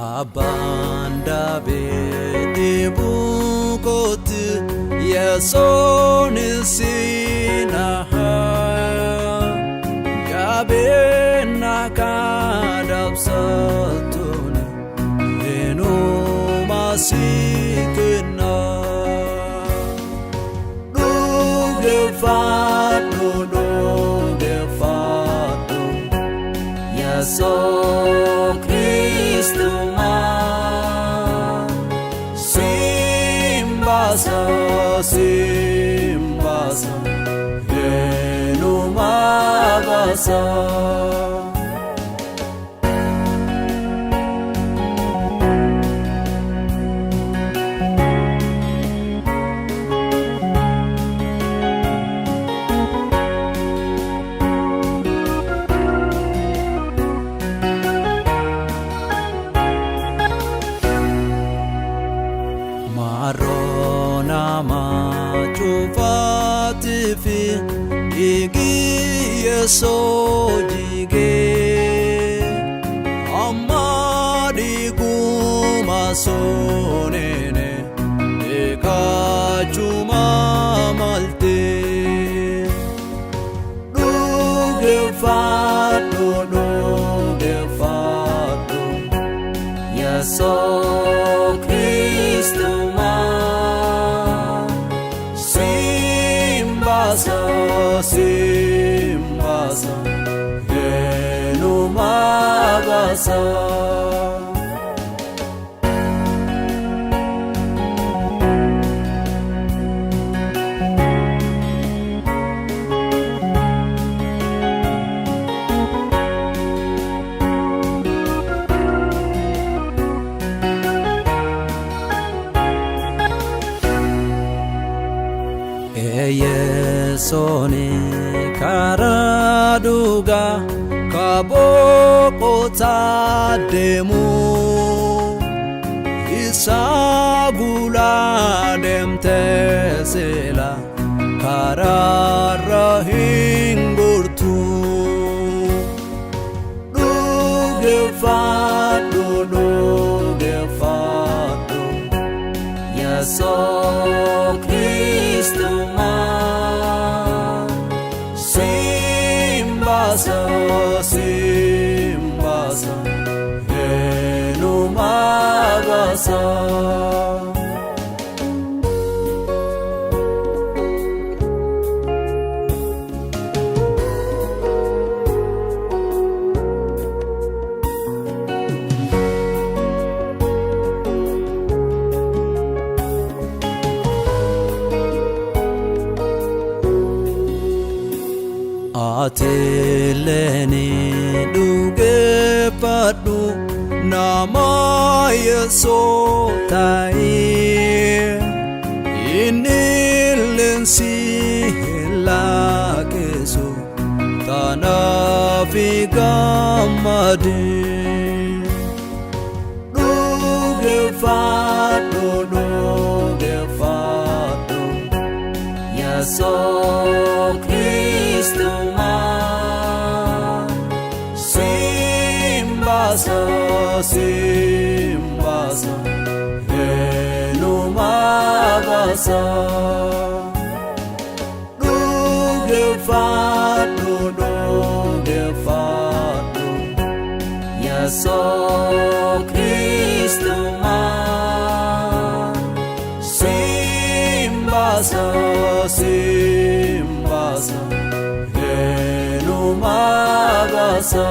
abanda beti bukot yason sinaha gabena kadapsatun eno masikna dugefatu yaso Kristo ma simbasa eno mabasa Sojige amadi kumasonene ekachuma malte dugefatu yaso Kristo ma simbasa eno mabasa Sone karaduga kabokota demu isagula demtesela kararahingurtu dugefatu yaso Kristo ma simbasa eno mabasa Ateleni dugefatu nama yesotai inilensi lakeso tanafigamadi dugefatu yaso Kristo ma simbasa eno mabasa dugefatu yaso Kristo ma simbasa eno mabasa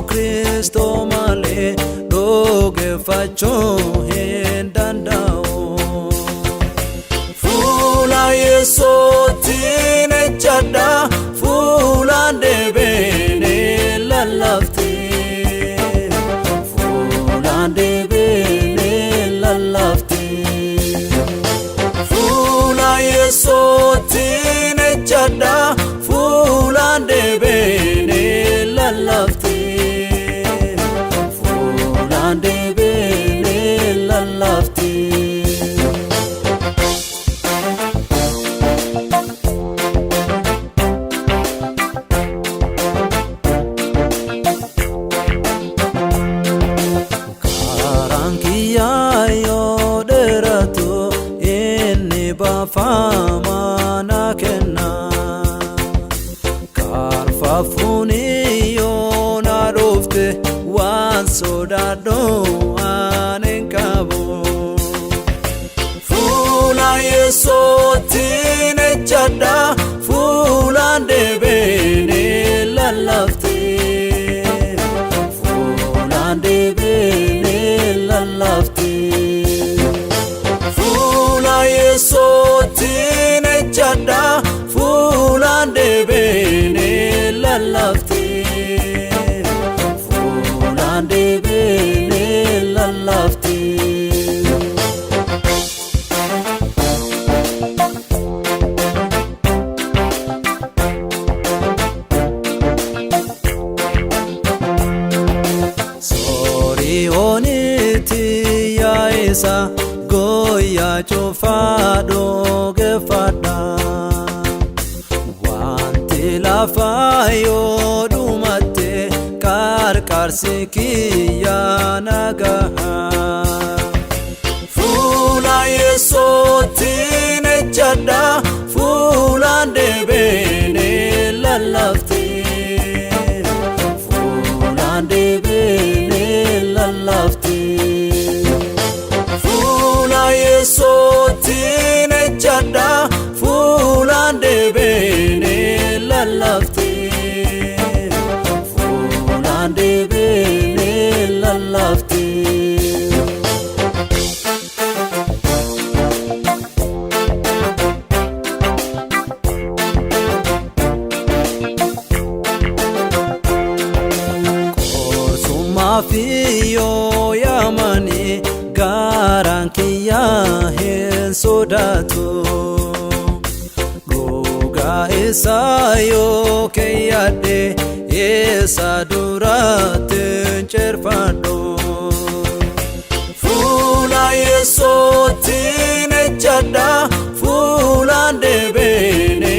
Kristo male doge facho hendandao Fula Yeso tine chada Fula debene lalafte Fula debene lalafte Fula Yeso tine chada Fula debene lalafte Fula debene lalafte Fama na kenna Karfafuni yo na dofte wan sodado anenkabo Fula Yeso tine chada Fula debene lalafte Fula debene lalafte Yeso tine chada Fula debene lalafte Fula debene lalafte Sorry oniti ya isa Goya chofado gefada Wanti lafayo dumate Karkar sikiya nagaha Fula Yeso tine chada Fula debene lalafte Fula debene lalafte Yeso tine chada Fula debene lalafte Fula debene lalafte Korsuma fiyo yamani Garankiya hin sodatu Goga isayo keyade Isa duratin cerfado Fula Yeso tine chada Fula debene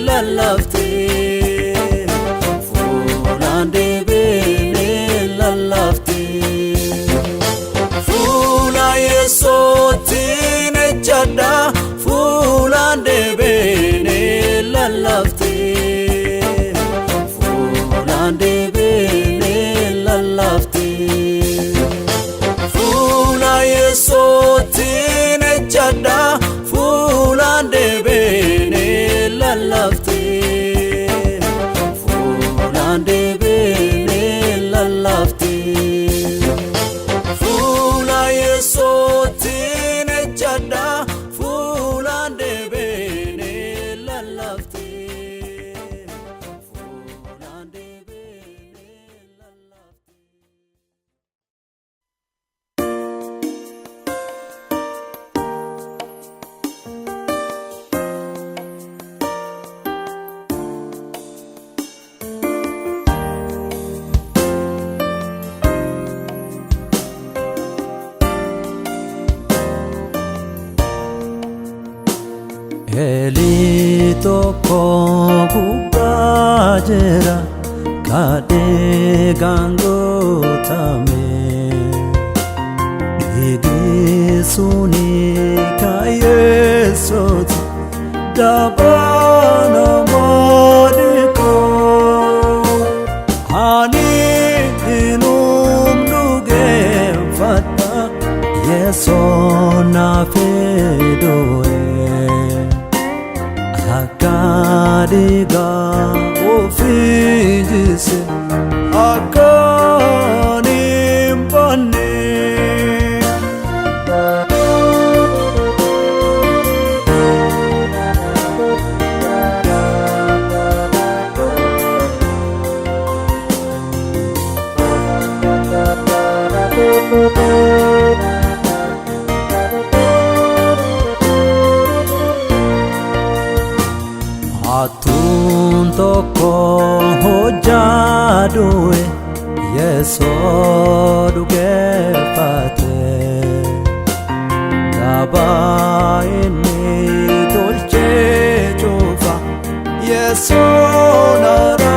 lalafte Fula debene lalafte Yeso tine chada Fula debene lalafte Fula debene lalafte Fula Yeso tine chada Fula debene lalafte Fula debene lalafte Yeso tine chada Fula debene lalafte Fula debene lalafte Elito kogubajera kade gangotame Digisuni kayesot dabana modiko Hani inum duge fata yesona fedoe Akadiga ofijise Akadiga Atun tokko hojjaaduwe Yesoo dhugeeffate Dabaa inni tolchee cufa Yesoo nara